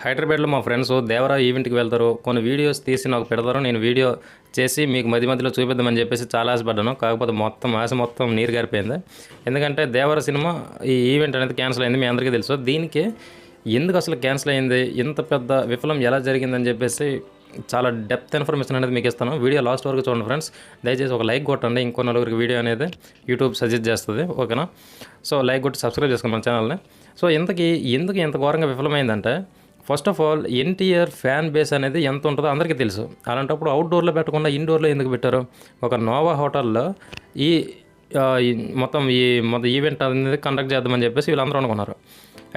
హైదరాబాద్లో మా ఫ్రెండ్స్ దేవరా ఈవెంట్కి వెళ్తారు. కొన్ని వీడియోస్ తీసి నాకు పెడతారు. నేను వీడియో చేసి మీకు మధ్యలో చూపిద్దామని చెప్పేసి చాలా ఆశపడ్డాను. కాకపోతే ఆశ మొత్తం నీరు గారిపోయింది. ఎందుకంటే దేవర సినిమా ఈ ఈవెంట్ అనేది క్యాన్సిల్ అయింది. మీ అందరికీ తెలుసు. దీనికి ఎందుకు అసలు క్యాన్సిల్ అయింది, ఇంత పెద్ద విఫలం ఎలా జరిగిందని చెప్పేసి చాలా డెప్త్ ఇన్ఫర్మేషన్ అనేది మీకు ఇస్తాను. వీడియో లాస్ట్ వరకు చూడండి ఫ్రెండ్స్. దయచేసి ఒక లైక్ కొట్టండి. ఇంకో నలుగురికి వీడియో అనేది యూట్యూబ్ సజెస్ట్ చేస్తుంది. ఓకేనా? సో లైక్ కొట్టి సబ్స్క్రైబ్ చేసుకోండి మన ఛానల్ని. సో ఎందుకు ఇంత ఘోరంగా విఫలమైందంటే, first of all NTR fan base అనేది ఎంత ఉంటుందో అందరికీ తెలుసు. అలాంటప్పుడు అవుట్డోర్లో పెట్టకుండా ఇండోర్లో ఎందుకు పెట్టారు? ఒక నోవా హోటల్లో ఈ మొత్తం ఈవెంట్ అనేది కండక్ట్ చేద్దామని చెప్పేసి వీళ్ళందరూ అనుకున్నారు.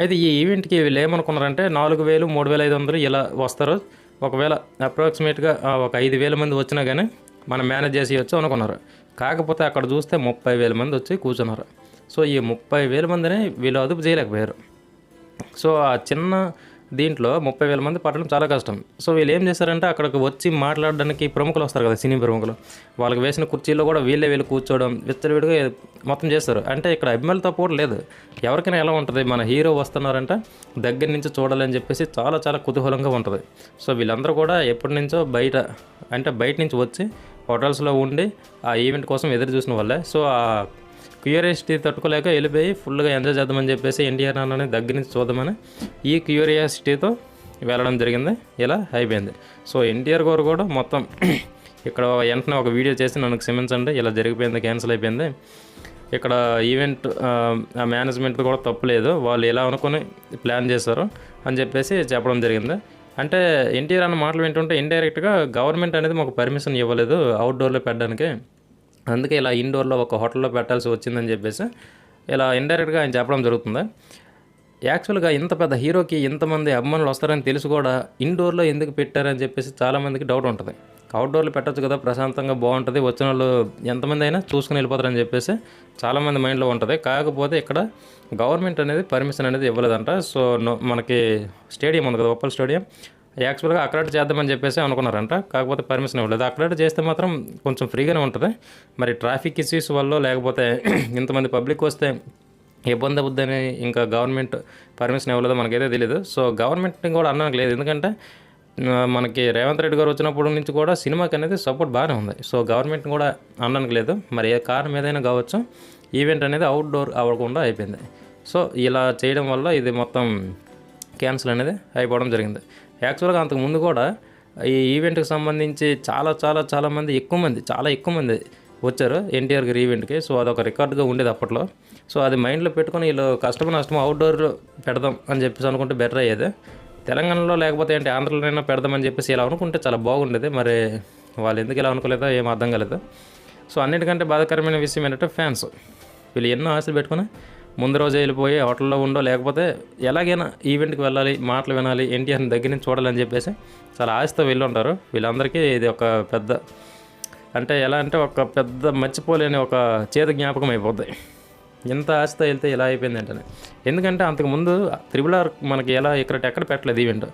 అయితే ఈ ఈవెంట్కి వీళ్ళు ఏమనుకున్నారంటే 4,000 3,500 ఇలా వస్తారు. ఒకవేళ అప్రాక్సిమేట్గా ఒక 5,000 మంది వచ్చినా కానీ మనం మేనేజ్ చేసేయచ్చు అనుకున్నారు. కాకపోతే అక్కడ చూస్తే 30,000 మంది వచ్చి కూర్చున్నారు. సో ఈ 30,000 మందిని వీళ్ళు అదుపు చేయలేకపోయారు. సో ఆ చిన్న దీంట్లో 30,000 మంది పట్టడం చాలా కష్టం. సో వీళ్ళు ఏం చేశారంటే, అక్కడికి వచ్చి మాట్లాడడానికి ప్రముఖులు వస్తారు కదా, సినీ ప్రముఖులు. వాళ్ళకి వేసిన కుర్చీలో కూడా వీళ్ళు కూర్చోవడం విచ్చలవిడిగా మొత్తం చేస్తారు. అంటే ఇక్కడ అభిమానులతో కూడా లేదు. ఎవరికైనా ఎలా ఉంటుంది, మన హీరో వస్తున్నారంటే దగ్గర నుంచి చూడాలని చెప్పేసి చాలా చాలా కుతూహలంగా ఉంటుంది. సో వీళ్ళందరూ కూడా ఎప్పటి నుంచో బయట నుంచి వచ్చి హోటల్స్లో ఉండి ఆ ఈవెంట్ కోసం ఎదురు చూసిన వాళ్ళే. సో ఆ క్యూరియాసిటీ తట్టుకోలేక వెళ్ళిపోయి ఫుల్గా ఎంజాయ్ చేద్దామని చెప్పేసి ఎన్టీఆర్ అన్నని దగ్గర నుంచి చూద్దామని ఈ క్యూరియాసిటీతో వెళ్ళడం జరిగింది. ఇలా అయిపోయింది. సో ఎన్టీఆర్ గారు కూడా మొత్తం ఇక్కడ వెంటనే ఒక వీడియో చేసి నన్ను క్షమించండి, ఇలా జరిగిపోయింది, క్యాన్సిల్ అయిపోయింది. ఇక్కడ ఈవెంట్ మేనేజ్మెంట్ కూడా తప్పులేదు, వాళ్ళు ఎలా అనుకుని ప్లాన్ చేశారు అని చెప్పేసి చెప్పడం జరిగింది. అంటే ఎన్టీఆర్ అన్న మాటలు వింటుంటే ఇండైరెక్ట్గా గవర్నమెంట్ అనేది మాకు పర్మిషన్ ఇవ్వలేదు అవుట్డోర్లో పెట్టడానికి, అందుకే ఇలా ఇండోర్లో ఒక హోటల్లో పెట్టాల్సి వచ్చిందని చెప్పేసి ఇలా ఇండైరెక్ట్గా ఆయన చెప్పడం జరుగుతుంది. యాక్చువల్గా ఇంత పెద్ద హీరోకి ఇంతమంది అభిమానులు వస్తారని తెలిసి కూడా ఇండోర్లో ఎందుకు పెట్టారని చెప్పేసి చాలామందికి డౌట్ ఉంటుంది. అవుట్డోర్లో పెట్టచ్చు కదా, ప్రశాంతంగా బాగుంటుంది, వచ్చిన వాళ్ళు ఎంతమంది అయినా చూసుకుని వెళ్ళిపోతారని చెప్పేసి చాలామంది మైండ్లో ఉంటుంది. కాకపోతే ఇక్కడ గవర్నమెంట్ అనేది పర్మిషన్ అనేది ఇవ్వలేదంట. సో మనకి స్టేడియం ఉంది కదా, ఉప్పల్ స్టేడియం, యాక్చువల్గా అక్కడ చేద్దామని చెప్పేసి అనుకున్నారంట. కాకపోతే పర్మిషన్ ఇవ్వలేదు. అక్కడ చేస్తే మాత్రం కొంచెం ఫ్రీగానే ఉంటుంది. మరి ట్రాఫిక్ ఇష్యూస్ వల్ల లేకపోతే ఇంతమంది పబ్లిక్ వస్తే ఇబ్బంది అవుద్దని ఇంకా గవర్నమెంట్ పర్మిషన్ ఇవ్వలేదో మనకైతే తెలియదు. సో గవర్నమెంట్ని కూడా అనడానికి లేదు, ఎందుకంటే మనకి రేవంత్ రెడ్డి గారు వచ్చినప్పటి నుంచి కూడా సినిమాకి అనేది సపోర్ట్ బాగానే ఉంది. సో గవర్నమెంట్ని కూడా అనడానికి లేదు. మరి ఏ కారణం ఏదైనా కావచ్చు, ఈవెంట్ అనేది అవుట్డోర్ అవ్వకుండా అయిపోయింది. సో ఇలా చేయడం వల్ల ఇది మొత్తం క్యాన్సిల్ అనేది అయిపోవడం జరిగింది. యాక్చువల్గా అంతకుముందు కూడా ఈ ఈవెంట్కి సంబంధించి చాలా మంది ఎక్కువ మంది వచ్చారు ఎన్టీఆర్ గారి ఈవెంట్కి. సో అదొక రికార్డుగా ఉండేది అప్పట్లో. సో అది మైండ్లో పెట్టుకొని వీళ్ళు నష్టం అవుట్డోర్ పెడదాం అని చెప్పేసి అనుకుంటే బెటర్ అయ్యేది. తెలంగాణలో లేకపోతే ఏంటి ఆంధ్రలోనైనా పెడదామని చెప్పేసి ఇలా అనుకుంటే చాలా బాగుండేది. మరి వాళ్ళు ఎందుకు ఇలా అనుకోలేదో ఏం అర్థం కాలేదు. సో అన్నిటికంటే బాధాకరమైన విషయం ఏంటంటే, ఫ్యాన్స్ వీళ్ళు ఎన్నో ఆశలు పెట్టుకుని ముందు రోజే వెళ్ళిపోయి హోటల్లో ఉండో లేకపోతే ఎలాగైనా ఈవెంట్కి వెళ్ళాలి, మాటలు వినాలి, ఎన్టీఆర్ని దగ్గర నుంచి చూడాలని చెప్పేసి చాలా ఆశతో వెళ్ళి ఉంటారు. వీళ్ళందరికీ ఇది ఒక పెద్ద ఎలా అంటే ఒక పెద్ద మర్చిపోలేని ఒక చేదు జ్ఞాపకం అయిపోద్ది. ఎంత ఆశతో వెళ్తే ఇలా అయిపోయింది అంటే. ఎందుకంటే అంతకుముందు త్రిబుల్ మనకి ఎక్కడ పెట్టలేదు ఈవెంట్,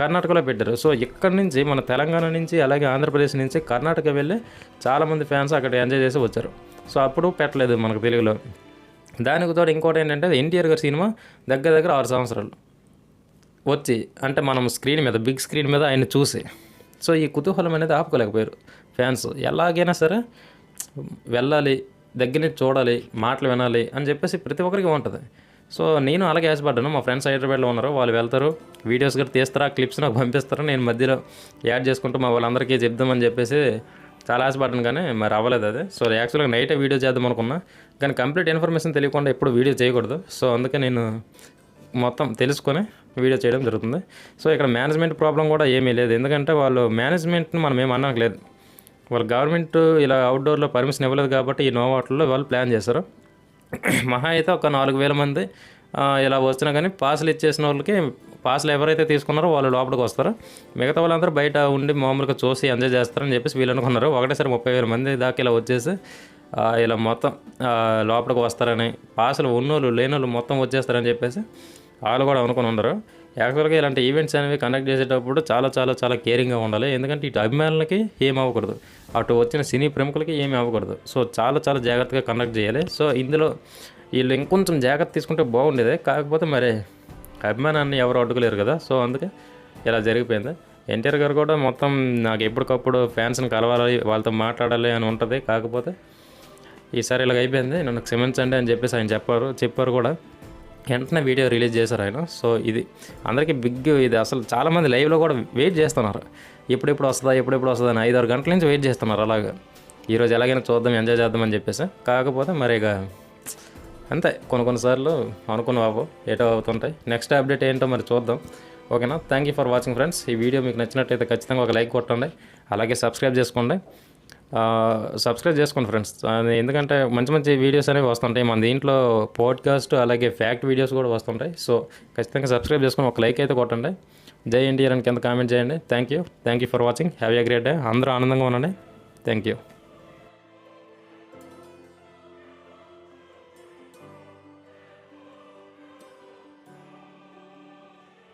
కర్ణాటకలో పెట్టారు. సో ఇక్కడి నుంచి మన తెలంగాణ నుంచి అలాగే ఆంధ్రప్రదేశ్ నుంచి కర్ణాటక వెళ్ళి చాలామంది ఫ్యాన్స్ అక్కడ ఎంజాయ్ చేసి వచ్చారు. సో అప్పుడు పెట్టలేదు మనకు తెలుగులో. దానికి తోడు ఇంకోటి ఏంటంటే, ఎన్టీఆర్ గారి సినిమా దగ్గర 6 సంవత్సరాలు వచ్చి అంటే మనం బిగ్ స్క్రీన్ మీద ఆయన చూసి, సో ఈ కుతూహలం అనేది ఆపుకోలేకపోయారు ఫ్యాన్స్. ఎలాగైనా సరే వెళ్ళాలి, దగ్గర నుంచి చూడాలి, మాటలు వినాలి అని చెప్పేసి ప్రతి ఒక్కరికి ఉంటుంది. సో నేను అలాగే ఆశపడ్డాను. మా ఫ్రెండ్స్ హైదరాబాద్లో ఉన్నారు, వాళ్ళు వెళ్తారు, వీడియోస్ కూడా తీస్తారు, ఆ క్లిప్స్ నాకు పంపిస్తారు, నేను మధ్యలో యాడ్ చేసుకుంటూ మా వాళ్ళందరికీ చెప్దామని చెప్పేసి చాలా ఆశపడ్డాను. కానీ మరి అవ్వలేదు అది. సో యాక్చువల్గా నైటే వీడియో చేద్దాం అనుకున్నా, కానీ కంప్లీట్ ఇన్ఫర్మేషన్ తెలియకుండా ఎప్పుడు వీడియో చేయకూడదు. సో అందుకే నేను మొత్తం తెలుసుకొని వీడియో చేయడం జరుగుతుంది. సో ఇక్కడ మేనేజ్మెంట్ ప్రాబ్లం కూడా ఏమీ లేదు, ఎందుకంటే వాళ్ళు మేనేజ్మెంట్ని మనం ఏం అనట్లేదు. వాళ్ళు గవర్నమెంట్ ఇలా అవుట్డోర్లో పర్మిషన్ ఇవ్వలేదు కాబట్టి ఈ నో వాటర్లో వాళ్ళు ప్లాన్ చేశారు. మహా అయితే ఒక 4,000 మంది ఇలా వచ్చినా కానీ పాసులు ఇచ్చేసిన వాళ్ళకి, పాసులు ఎవరైతే తీసుకున్నారో వాళ్ళు లోపలికి వస్తారు, మిగతా వాళ్ళందరూ బయట ఉండి మామూలుగా చూసి ఎంజాయ్ చేస్తారని చెప్పేసి వీళ్ళు అనుకున్నారు. ఒకటేసారి 30,000 మంది దాకా ఇలా వచ్చేసి ఇలా మొత్తం లోపలికి వస్తారని, పాసులు ఉన్నోళ్ళు లేనోళ్ళు మొత్తం వచ్చేస్తారని చెప్పేసి వాళ్ళు కూడా అనుకుని ఉండరు. యాక్చువల్గా ఇలాంటి ఈవెంట్స్ అనేవి కండక్ట్ చేసేటప్పుడు చాలా కేరింగ్గా ఉండాలి, ఎందుకంటే ఇటు అభిమానులకి ఏమి అవ్వకూడదు, అటు వచ్చిన సినీ ప్రముఖులకి ఏమి అవ్వకూడదు. సో చాలా జాగ్రత్తగా కండక్ట్ చేయాలి. సో ఇందులో వీళ్ళు ఇంకొంచెం జాగ్రత్త తీసుకుంటే బాగుండేది. కాకపోతే మరి అభిమానాన్ని ఎవరు అడ్డుకోలేరు కదా. సో అందుకే ఇలా జరిగిపోయింది. ఎన్టీఆర్ గారు కూడా మొత్తం నాకు ఎప్పటికప్పుడు ఫ్యాన్స్ని కలవాలి, వాళ్ళతో మాట్లాడాలి అని ఉంటుంది. కాకపోతే ఈసారి ఇలాగ అయిపోయింది, నన్ను క్షమించండి అని చెప్పేసి ఆయన చెప్పారు కూడా. వెంటనే వీడియో రిలీజ్ చేశారు ఆయన. సో ఇది అందరికీ బిగ్ ఇది. అసలు చాలామంది లైవ్లో కూడా వెయిట్ చేస్తున్నారు, ఎప్పుడెప్పుడు వస్తుందా అని 5-6 గంటల నుంచి వెయిట్ చేస్తున్నారు. అలాగా ఈరోజు ఎలాగైనా చూద్దాం, ఎంజాయ్ చేద్దాం అని చెప్పేసి. కాకపోతే మరి ఇక అంతే, కొన్నిసార్లు అనుకున్నావు ఏటో అవుతుంటాయి. నెక్స్ట్ అప్డేట్ ఏంటో మరి చూద్దాం. ఓకేనా. Thank you for watching friends. ఈ వీడియో మీకు నచ్చినట్టయితే ఖచ్చితంగా ఒక లైక్ కొట్టండి, అలాగే సబ్స్క్రైబ్ చేసుకోండి ఫ్రెండ్స్. ఎందుకంటే మంచి వీడియోస్ అనేవి వస్తుంటాయి మన దీంట్లో, పాడ్కాస్ట్ అలాగే ఫ్యాక్ట్ వీడియోస్ కూడా వస్తుంటాయి. సో ఖచ్చితంగా సబ్స్క్రైబ్ చేసుకొని ఒక లైక్ అయితే కొట్టండి. జై ఎన్టీఆర్ అని కింద కామెంట్ చేయండి. Thank you for watching. Have a great day. అందరూ ఆనందంగా ఉండండి. Thank you.